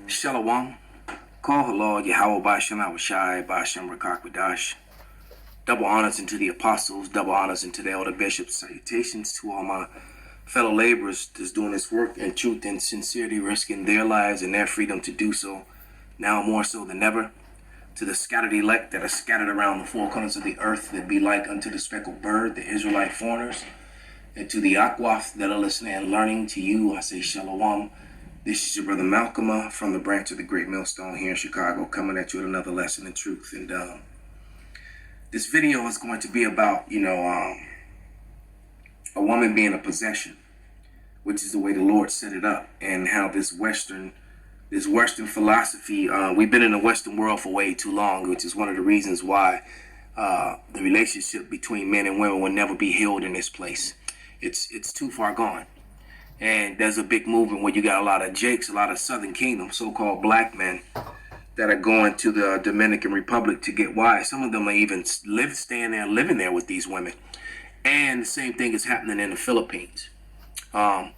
Shalom. Call Halal Yahweh Bashem Awashai Bashem Rakakwadash. Double honors into the apostles, double honors into the elder bishops. Salutations to all my fellow laborers that's doing this work in truth and sincerity, risking their lives and their freedom to do so, now more so than ever. To the scattered elect that are scattered around the four corners of the earth that be like unto the speckled bird, the Israelite foreigners. And to the Akwaf that are listening and learning, to you I say Shalom. This is your brother MALCHAAMAH from the branch of the Great Millstone here in Chicago, coming at you with another lesson in truth. And this video is going to be about, a woman being a possession, which is the way the Lord set it up, and how this Western philosophy, we've been in the Western world for way too long, which is one of the reasons why the relationship between men and women will never be healed in this place. It's too far gone. And there's a big movement where you got a lot of Jakes, a lot of Southern Kingdom, so-called black men that are going to the Dominican Republic to get wives. Some of them are even living there with these women. And the same thing is happening in the Philippines. Of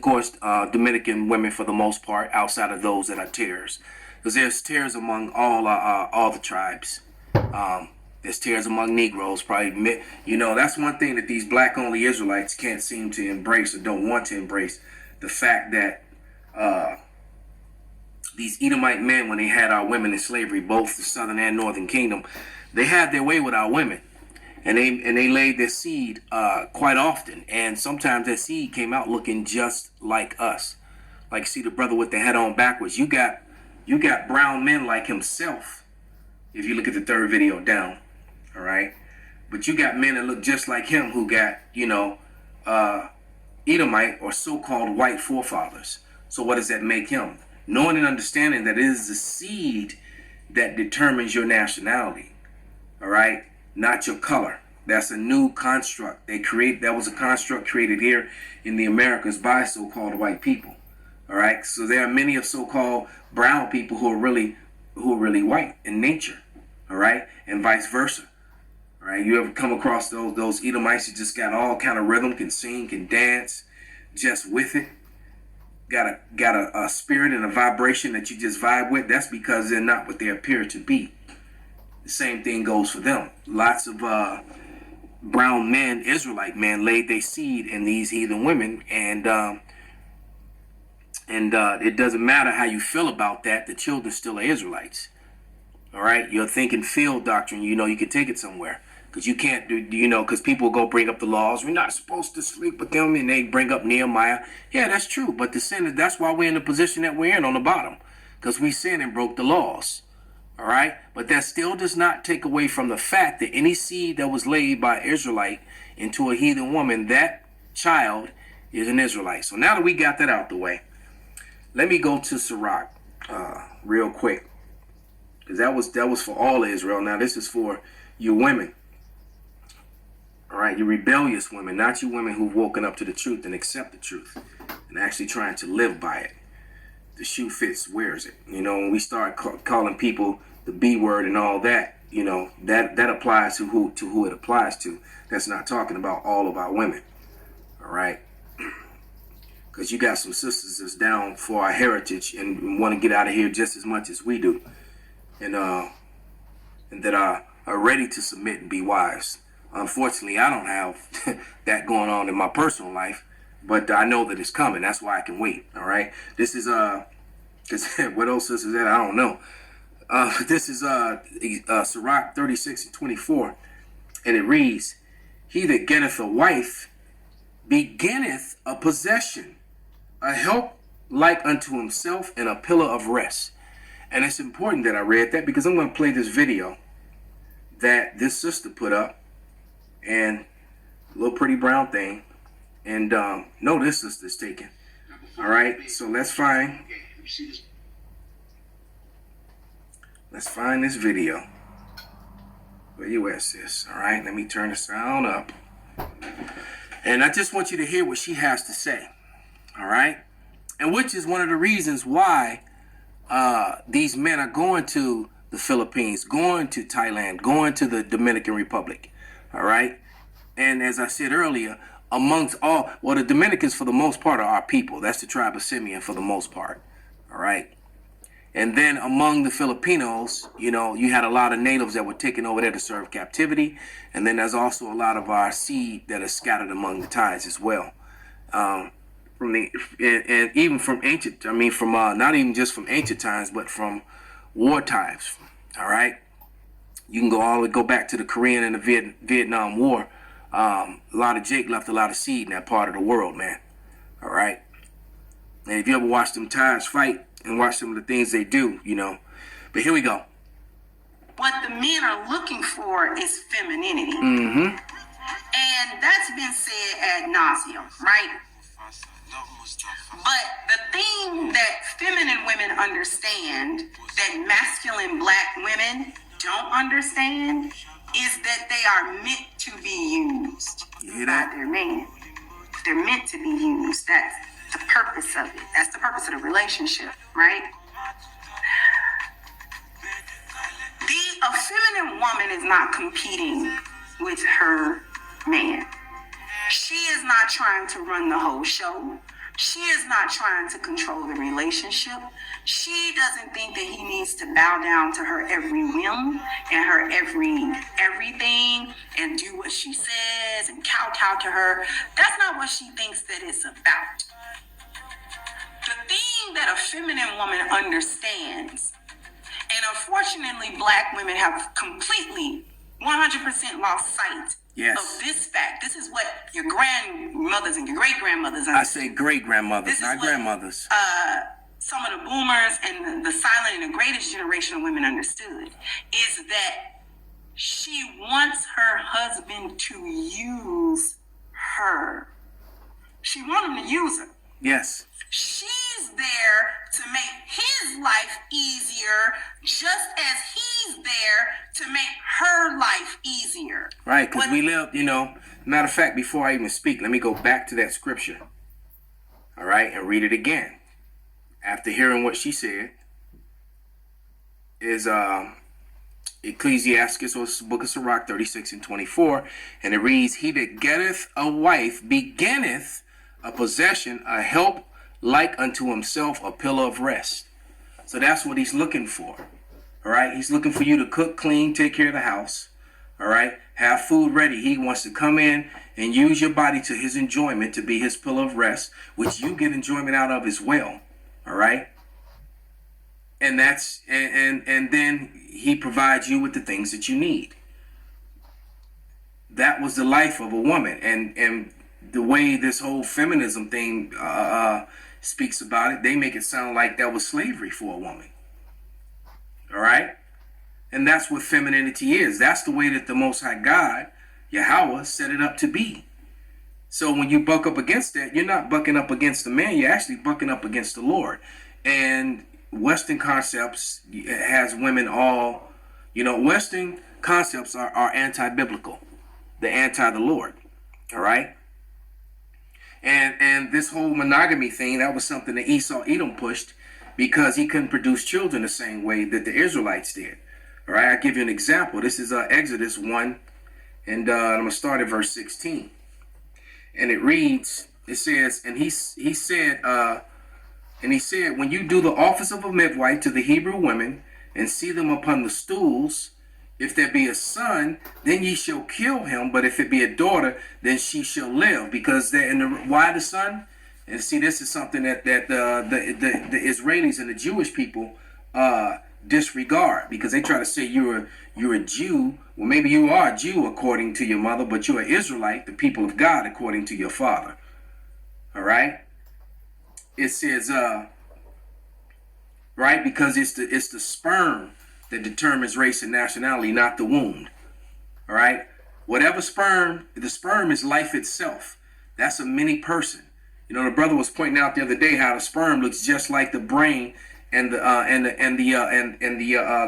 course, Dominican women, for the most part, outside of those that are tares, because there's tares among all the tribes. There's tares among Negroes, probably. That's one thing that these black-only Israelites can't seem to embrace or don't want to embrace. The fact that these Edomite men, when they had our women in slavery, both the Southern and Northern Kingdom, they had their way with our women. And they laid their seed quite often. And sometimes that seed came out looking just like us. Like, see the brother with the head on backwards. You got brown men like himself, if you look at the third video down. All right. But you got men that look just like him who got, Edomite or so-called white forefathers. So what does that make him? Knowing and understanding that it is the seed that determines your nationality. All right. Not your color. That's a new construct that was a construct created here in the Americas by so-called white people. All right. So there are many of so-called brown people who are really white in nature. All right. And vice versa. All right. You ever come across those Edomites that just got all kind of rhythm, can sing, can dance, just with it? Got a spirit and a vibration that you just vibe with? That's because they're not what they appear to be. The same thing goes for them. Lots of brown men, Israelite men, laid their seed in these heathen women, and it doesn't matter how you feel about that. The children still are Israelites. All right, your think and feel doctrine. You can take it somewhere, because you can't do. Because people go bring up the laws. We're not supposed to sleep with them, and they bring up Nehemiah. Yeah, that's true. But the sin is that's why we're in the position that we're in on the bottom, because we sinned and broke the laws. All right, but that still does not take away from the fact that any seed that was laid by Israelite into a heathen woman, that child is an Israelite. So now that we got that out the way, let me go to Sirach real quick, because that was for all Israel. Now this is for you women. All right, you rebellious women, not you women who've woken up to the truth and accept the truth and actually trying to live by it. The shoe fits, wears it. When we start calling people the B word and all that, that applies to who it applies to. That's not talking about all of our women. All right. Because you got some sisters that's down for our heritage and want to get out of here just as much as we do. And that are ready to submit and be wives. Unfortunately, I don't have that going on in my personal life. But I know that it's coming. That's why I can wait. All right. This is what else is that? I don't know. This is Sirach 36:24, and it reads, "He that getteth a wife beginneth a possession, a help like unto himself, and a pillar of rest." And it's important that I read that, because I'm going to play this video that this sister put up, and a little pretty brown thing. And no, this sister's taken. All right, so let's find this video. Where you at, sis? All right, let me turn the sound up. And I just want you to hear what she has to say. All right, and which is one of the reasons why these men are going to the Philippines, going to Thailand, going to the Dominican Republic. All right, and as I said earlier, amongst all, well, the Dominicans for the most part are our people. That's the tribe of Simeon for the most part. All right. And then among the Filipinos, you know, you had a lot of natives that were taken over there to serve captivity. And then there's also a lot of our seed that are scattered among the Thais as well. From the and even from ancient, I mean, from not even just from ancient times, but from war times. All right, you can go back to the Korean and the Vietnam War. A lot of Jake left a lot of seed in that part of the world, man. All right, and if you ever watch them Thais fight and watch some of the things they do, you know. But here we go. What the men are looking for is femininity. Mm-hmm. And that's been said ad nauseum, right? But the thing that feminine women understand that masculine black women don't understand is that they are meant to be used by their man. They're meant to be used. That's the purpose of it. That's the purpose of the relationship, right? A feminine woman is not competing with her man. She is not trying to run the whole show. She is not trying to control the relationship. She doesn't think that he needs to bow down to her every whim and her everything and do what she says and kowtow to her. That's not what she thinks that it's about. The thing that a feminine woman understands, and unfortunately black women have completely 100% lost sight of this fact. This is what your grandmothers and your great-grandmothers understood. I say great-grandmothers, not grandmothers. Some of the boomers and the silent and the greatest generation of women understood is that she wants her husband to use her. She wants him to use her. Yes. She's there to make his life easier, just as he's there to make her life easier. Right, because we live, you know, matter of fact, before I even speak, let me go back to that scripture. All right, and read it again. After hearing what she said, is Ecclesiastes, or Book of Sirach 36 and 24, and it reads, "He that getteth a wife beginneth a possession, a help like unto himself, a pillar of rest." So that's what he's looking for. All right, he's looking for you to cook, clean, take care of the house. All right, have food ready. He wants to come in and use your body to his enjoyment, to be his pillar of rest, which you get enjoyment out of as well. All right, and that's and then he provides you with the things that you need. That was the life of a woman, and the way this whole feminism thing speaks about it, they make it sound like that was slavery for a woman. All right, and that's what femininity is. That's the way that the Most High God, Yahweh, set it up to be. So when you buck up against that, you're not bucking up against the man, you're actually bucking up against the Lord. And Western concepts has women all, you know, Western concepts are anti-biblical. They're anti the Lord. All right. And this whole monogamy thing, that was something that Esau Edom pushed because he couldn't produce children the same way that the Israelites did. All right, I'll give you an example. This is Exodus 1, and I'm going to start at verse 16. And it reads, it says, and he said, when you do the office of a midwife to the Hebrew women and see them upon the stools, if there be a son, then ye shall kill him. But if it be a daughter, then she shall live. Because why the son? And see, this is something that the Israelis and the Jewish people disregard, because they try to say you're a Jew. Well, maybe you are a Jew according to your mother, but you're an Israelite, the people of God, according to your father. All right. It says, right, because it's the sperm that determines race and nationality, not the wound. All right, whatever sperm, the sperm is life itself. That's a mini person. You know, the brother was pointing out the other day how the sperm looks just like the brain and the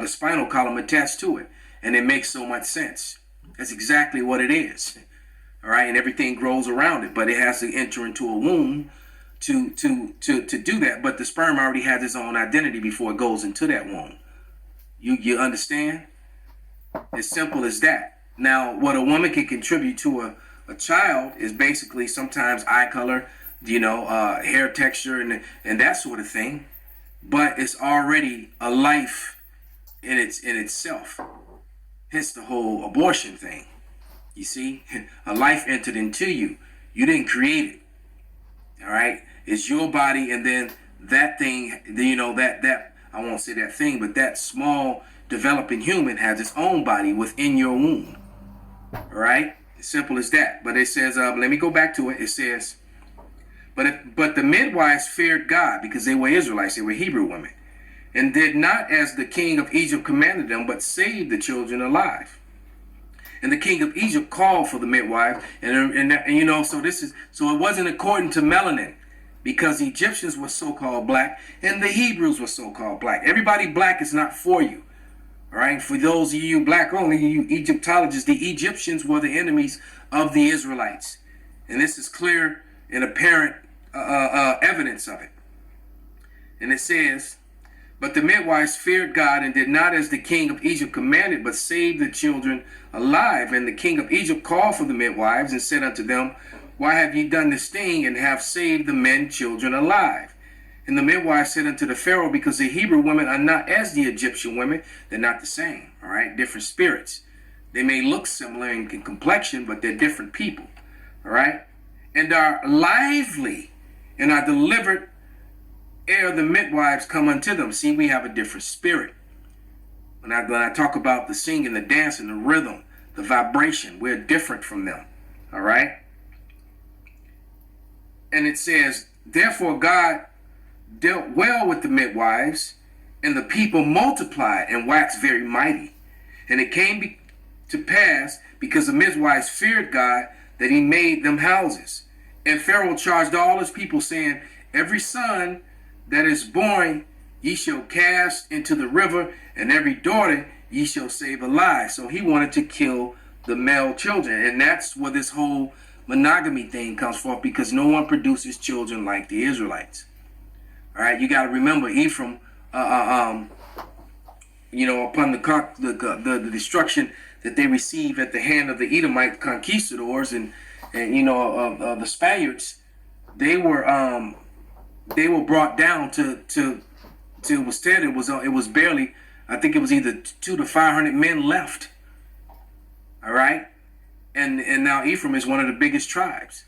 spinal column attached to it, and it makes so much sense. That's exactly what it is. All right, and everything grows around it, but it has to enter into a womb to do that. But the sperm already has its own identity before it goes into that womb. You understand? As simple as that. Now, what a woman can contribute to a child is basically sometimes eye color, you know, hair texture, and that sort of thing. but it's already a life in itself. Hence the whole abortion thing. You see, a life entered into you. You didn't create it. All right, it's your body, and then that thing, that I won't say that thing, but that small developing human has its own body within your womb. All right, simple as that. But it says, let me go back to it. It says, but the midwives feared God because they were Israelites, they were Hebrew women, and did not as the king of Egypt commanded them, but saved the children alive. And the king of Egypt called for the midwife, so it wasn't according to melanin, because the Egyptians were so-called black and the Hebrews were so-called black. Everybody black is not for you. All right, for those of you black only, you Egyptologists, the Egyptians were the enemies of the Israelites, and this is clear and apparent evidence of it. And it says, but the midwives feared God and did not as the king of Egypt commanded, but saved the children alive. And the king of Egypt called for the midwives and said unto them, why have ye done this thing, and have saved the men children alive? And the midwives said unto the Pharaoh, because the Hebrew women are not as the Egyptian women. They're not the same, all right? Different spirits. They may look similar in complexion, but they're different people, all right? And are lively and are delivered ere the midwives come unto them. See, we have a different spirit. When I talk about the singing, the dancing, the rhythm, the vibration, we're different from them, all right? And it says, therefore God dealt well with the midwives, and the people multiplied and waxed very mighty. And it came to pass, because the midwives feared God, that he made them houses. And Pharaoh charged all his people, saying, every son that is born ye shall cast into the river, and every daughter ye shall save alive. So he wanted to kill the male children. And that's where this whole monogamy thing comes from, because no one produces children like the Israelites. All right, you got to remember, Ephraim, upon the destruction that they received at the hand of the Edomite conquistadors and the Spaniards, they were brought down to instead it was barely, I think it was either 200 to 500 men left. All right, and now Ephraim is one of the biggest tribes.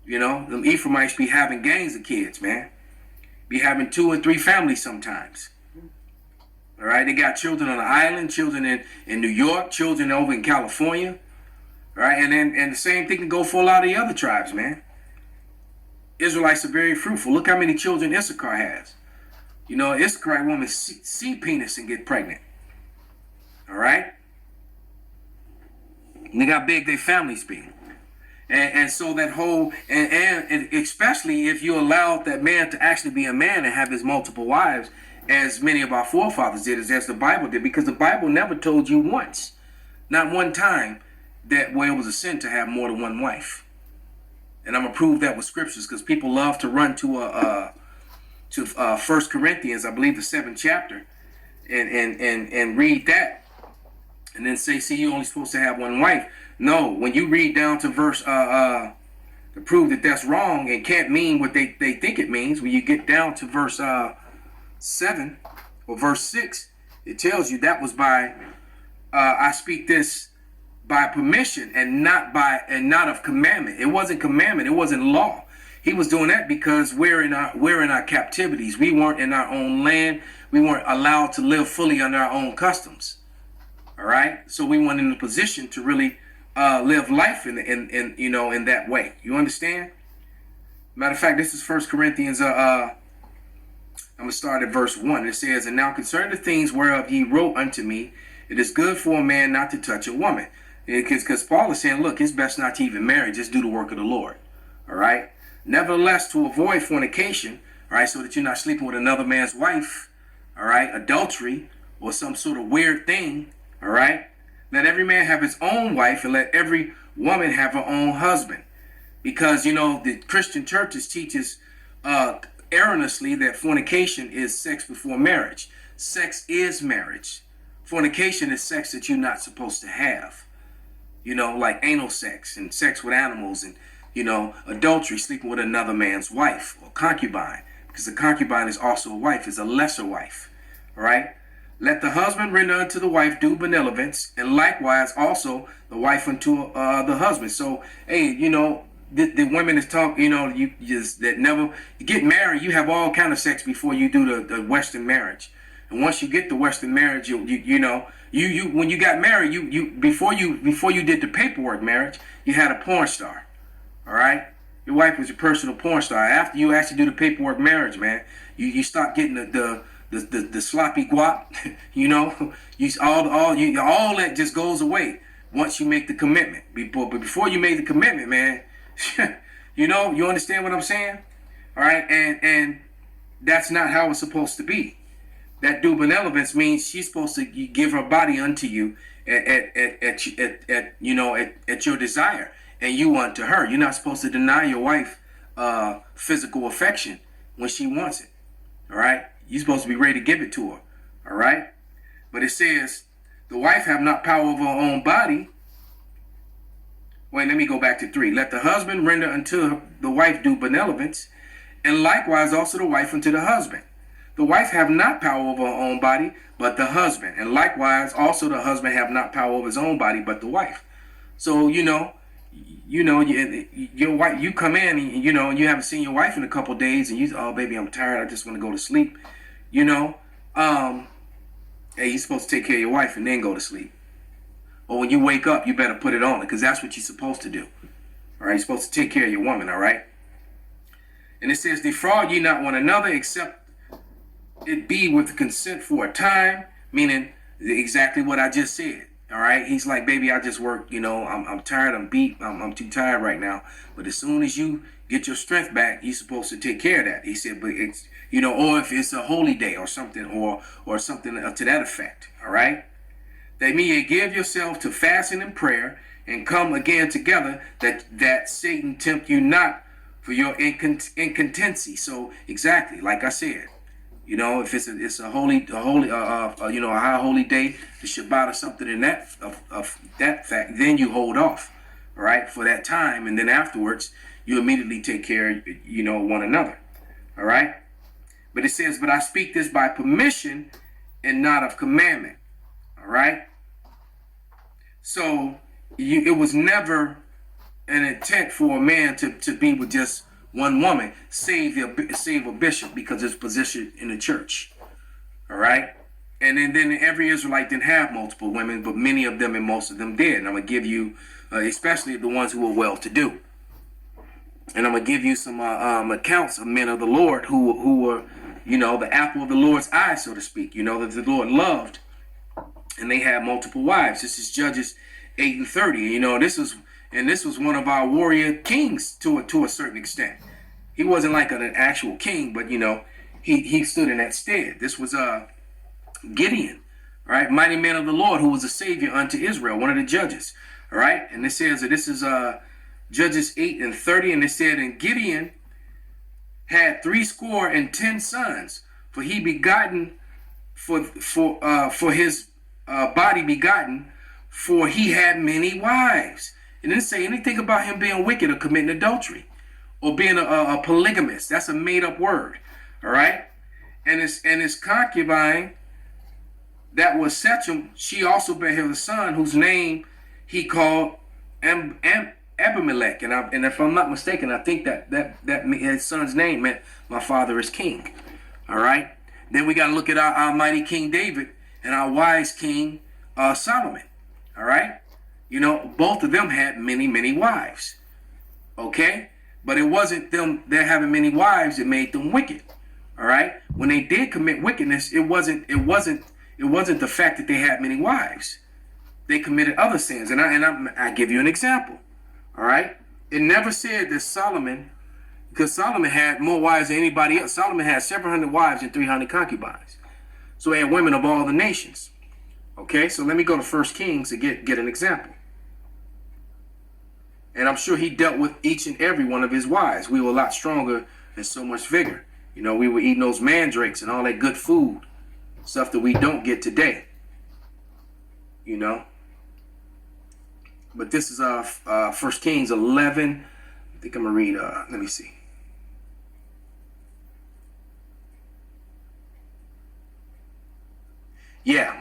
The Ephraimites be having gangs of kids, man. Be having 2 or 3 families sometimes. All right, they got children on the island, children in New York, children over in California. All right, and the same thing can go for a lot of the other tribes, man. Israelites are very fruitful. Look how many children Issachar has. Issachar women see penis and get pregnant. All right, and they got big their families be. And so that whole, and especially if you allowed that man to actually be a man and have his multiple wives, as many of our forefathers did, as the Bible did, because the Bible never told you once, not one time, that it was a sin to have more than one wife. And I'm gonna prove that with scriptures, because people love to run to 1 Corinthians, I believe the 7th chapter, and read that, and then say, see, you're only supposed to have one wife. No, when you read down to verse to prove that that's wrong and can't mean what they think it means, when you get down to verse 7 or verse 6, it tells you that was by I speak this by permission and not of commandment. It wasn't commandment, it wasn't law. He was doing that because we're in our captivities. We weren't in our own land. We weren't allowed to live fully under our own customs. All right, so we weren't in a position to really live life in that way. You understand? Matter of fact, this is 1 Corinthians. I'm gonna start at verse 1. It says, and now concerning the things whereof ye wrote unto me, it is good for a man not to touch a woman. Because Paul is saying, look, it's best not to even marry. Just do the work of the Lord. All right. Nevertheless, to avoid fornication, all right, so that you're not sleeping with another man's wife, all right, adultery or some sort of weird thing, all right. Let every man have his own wife, and let every woman have her own husband. Because, the Christian churches teaches erroneously that fornication is sex before marriage. Sex is marriage. Fornication is sex that you're not supposed to have. Like anal sex and sex with animals and, adultery, sleeping with another man's wife or concubine. because the concubine is also a wife, is a lesser wife. All right. Let the husband render unto the wife due benevolence, and likewise also the wife unto the husband. So, hey, the women is talking, you just that never you get married, you have all kind of sex before you do the Western marriage. And once you get the Western marriage, you when you got married, you before you did the paperwork marriage, you had a porn star. All right. Your wife was your personal porn star. After you actually do the paperwork marriage, man, you start getting the sloppy guap, all that just goes away once you make the commitment. But before you made the commitment, man, you understand what I'm saying? All right, and that's not how it's supposed to be. That due benevolence means she's supposed to give her body unto you at your desire, and you unto her. You're not supposed to deny your wife physical affection when she wants it. All right. You're supposed to be ready to give it to her. All right. But it says, the wife have not power over her own body. Wait, let me go back to 3. Let the husband render unto the wife due benevolence, and likewise also the wife unto the husband. The wife have not power over her own body, but the husband. And likewise also the husband have not power over his own body, but the wife. So, your wife, you come in and, and you haven't seen your wife in a couple days, and you, oh, baby, I'm tired. I just want to go to sleep. Hey, you're supposed to take care of your wife and then go to sleep. Or when you wake up, you better put it on, because that's what you're supposed to do. All right, you're supposed to take care of your woman, all right? And it says, defraud ye not one another, except it be with consent for a time, meaning exactly what I just said. All right, he's like, baby, I just worked, I'm tired, I'm beat, I'm too tired right now. But as soon as you get your strength back, you're supposed to take care of that. He said, but it's, or if it's a holy day or something, or something to that effect. All right, that ye give yourself to fasting and prayer, and come again together, that Satan tempt you not for your incontinency. So exactly, like I said, if it's a high holy day, the Shabbat or something in that of that fact, then you hold off, all right, for that time, and then afterwards you immediately take care of one another, all right. But it says, but I speak this by permission and not of commandment, all right. So it was never an intent for a man to be with just one woman, save a bishop, because it's position in the church. All right. And then every Israelite didn't have multiple women, but many of them and most of them did. And I'm going to give you, especially the ones who were well-to-do. And I'm going to give you some accounts of men of the Lord who were, the apple of the Lord's eye, so to speak, that the Lord loved. And they had multiple wives. This is Judges 8:30. This was one of our warrior kings to a certain extent. He wasn't like an actual king, but he stood in that stead. This was Gideon, right? Mighty man of the Lord, who was a savior unto Israel, one of the judges. All right, and it says that this is Judges 8:30, and it said, and Gideon had 70 sons, for he begotten for his body begotten, for he had many wives. It didn't say anything about him being wicked or committing adultery or being a polygamist. That's a made-up word. All right? And his concubine, that was Sechem, she also bare him a son whose name he called Abimelech. And if I'm not mistaken, I think that his son's name meant my father is king. All right? Then we got to look at our mighty King David and our wise King Solomon. All right? Both of them had many, many wives. Okay? But it wasn't them having many wives that made them wicked. All right? When they did commit wickedness, it wasn't the fact that they had many wives. They committed other sins. And I give you an example. All right? It never said that Solomon, because Solomon had more wives than anybody else. Solomon had 700 wives and 300 concubines. So he had women of all the nations. Okay, so let me go to 1 Kings to get an example. And I'm sure he dealt with each and every one of his wives. We were a lot stronger and so much vigor. We were eating those mandrakes and all that good food, stuff that we don't get today. But this is 1 Kings 11. I think I'm going to read, let me see. Yeah.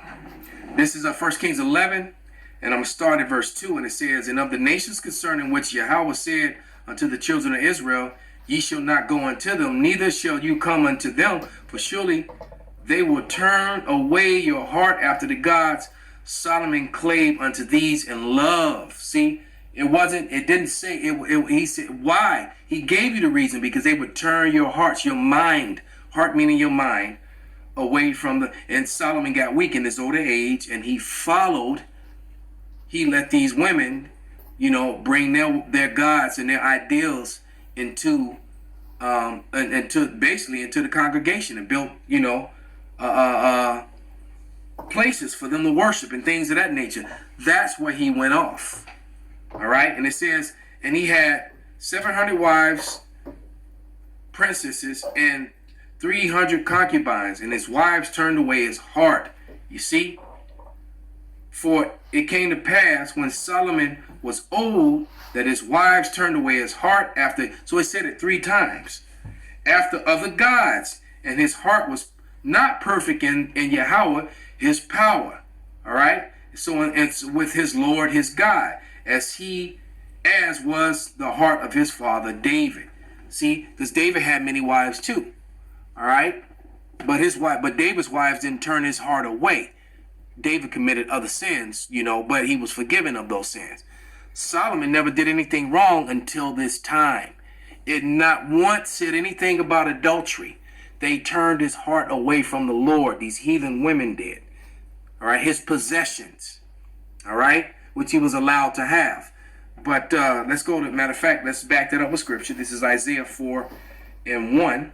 This is 1 Kings 11, and I'm going to start at verse 2, and it says, "And of the nations concerning which Yahweh said unto the children of Israel, Ye shall not go unto them, neither shall you come unto them, for surely they will turn away your heart after the gods. Solomon clave unto these in love." See, it didn't say, he said, why? He gave you the reason, because they would turn your hearts, your mind, heart meaning your mind, away from and Solomon got weak in his older age, and he let these women, bring their gods and their ideals into into the congregation, and built, places for them to worship and things of that nature. That's where he went off. All right. And it says, and he had 700 wives, princesses, and 300 concubines, and his wives turned away his heart. You see? For it came to pass when Solomon was old that his wives turned away his heart after, so it said it 3 times, after other gods, and his heart was not perfect in Yahweh, his power. All right? So it's with his Lord, his God, as was the heart of his father David. See, because David had many wives too. All right? But David's wives didn't turn his heart away. David committed other sins, but he was forgiven of those sins. Solomon never did anything wrong until this time. It not once said anything about adultery. They turned his heart away from the Lord. These heathen women did. All right, his possessions. All right, which he was allowed to have. But let's go to, matter of fact, let's back that up with scripture. This is Isaiah 4:1.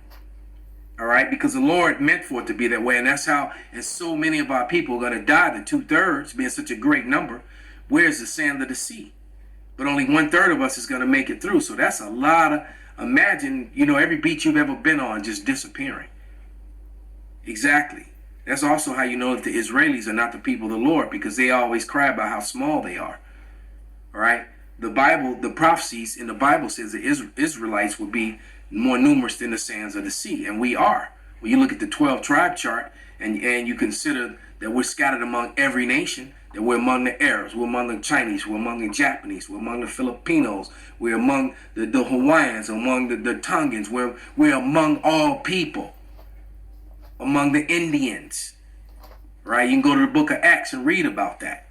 All right, because the Lord meant for it to be that way, and that's how, and so many of our people are going to die, the 2/3 being such a great number. Where's the sand of the sea? But only 1/3 of us is going to make it through. So that's a lot of, imagine, every beach you've ever been on just disappearing. Exactly. That's also how you know that the Israelis are not the people of the Lord, because they always cry about how small they are. All right. The Bible, the prophecies in the Bible says the Israelites will be more numerous than the sands of the sea, and we are. When you look at the 12 tribe chart, and you consider that we're scattered among every nation, that we're among the Arabs, we're among the Chinese, we're among the Japanese, we're among the Filipinos, we're among the Hawaiians, among the Tongans, we're among all people, among the Indians, right? You can go to the book of Acts and read about that.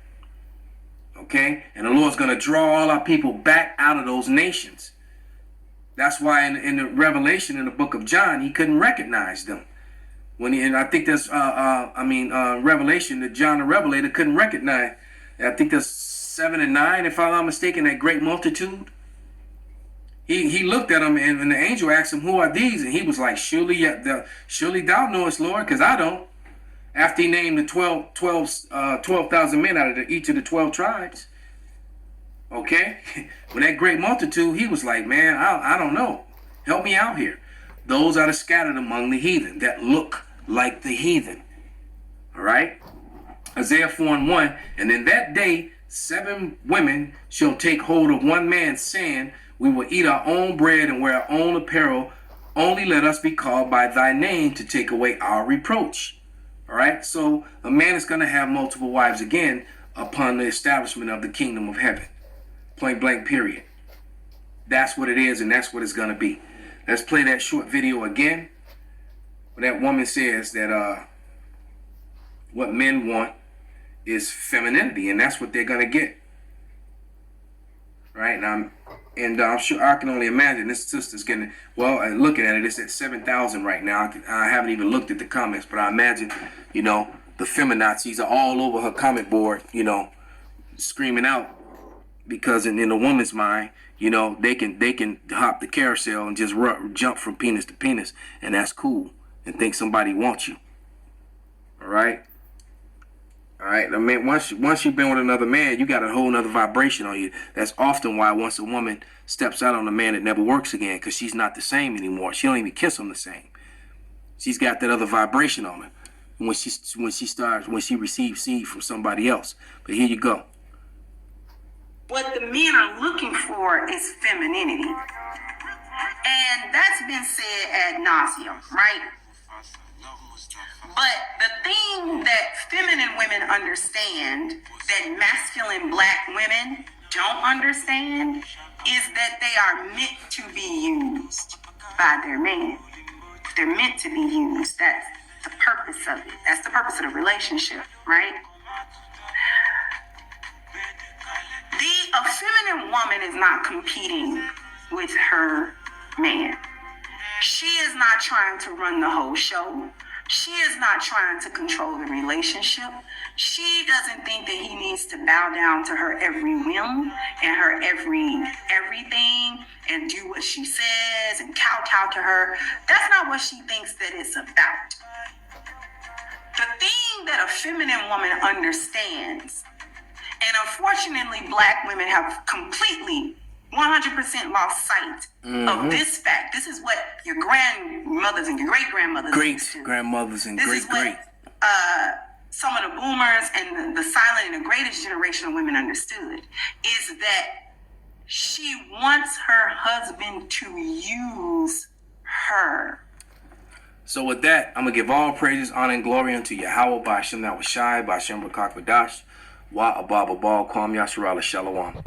Okay? And the Lord's going to draw all our people back out of those nations. That's why in the Revelation, in the book of John, he couldn't recognize them. And I think there's, Revelation, that John the Revelator couldn't recognize. I think there's 7 and 9, if I'm not mistaken, that great multitude. He looked at them, and the angel asked him, "Who are these?" And he was like, "Surely thou knowest, Lord, because I don't." After he named the 12,000 men out of each of the 12 tribes. Okay? When that great multitude, he was like, "Man, I don't know. Help me out here." Those are the scattered among the heathen that look like the heathen. All right? Isaiah 4:1. "And in that day 7 women shall take hold of one man, saying, We will eat our own bread and wear our own apparel. Only let us be called by thy name to take away our reproach." All right? So a man is going to have multiple wives again upon the establishment of the kingdom of heaven. Point blank, period. That's what it is, and that's what it's going to be. Let's play that short video again. Where that woman says that what men want is femininity, and that's what they're going to get. Right? And I'm sure, I can only imagine this sister's getting, looking at it, it's at 7,000 right now. I haven't even looked at the comments, but I imagine, the feminazis are all over her comment board, screaming out. Because in a woman's mind, they can hop the carousel and just jump from penis to penis, and that's cool, and think somebody wants you. All right. I mean, once you've been with another man, you got a whole nother vibration on you. That's often why once a woman steps out on a man, it never works again, because she's not the same anymore. She don't even kiss him the same. She's got that other vibration on her when she receives seed from somebody else. But here you go. What the men are looking for is femininity. And that's been said ad nauseum, right? But the thing that that feminine women understand that masculine black women don't understand is that they are meant to be used by their man. They're meant to be used. That's the purpose of it. That's the purpose of the relationship, right? A feminine woman is not competing with her man. She is not trying to run the whole show. She is not trying to control the relationship. She doesn't think that he needs to bow down to her every whim and her everything and do what she says and kowtow to her. That's not what she thinks that it's about. The thing that a feminine woman understands, and unfortunately black women have completely 100% lost sight of this fact. This is what your grandmothers and your great-grandmothers great-grandmothers and great-great. Some of the boomers and the silent and the greatest generation of women understood is that she wants her husband to use her. So with that, I'm going to give all praises, honor, and glory unto Yahweh, Ba'ashem Nawashai, Ba'ashem Rakak Vadash, Wa Ababa Bal, Kwam Yasharala Shalom.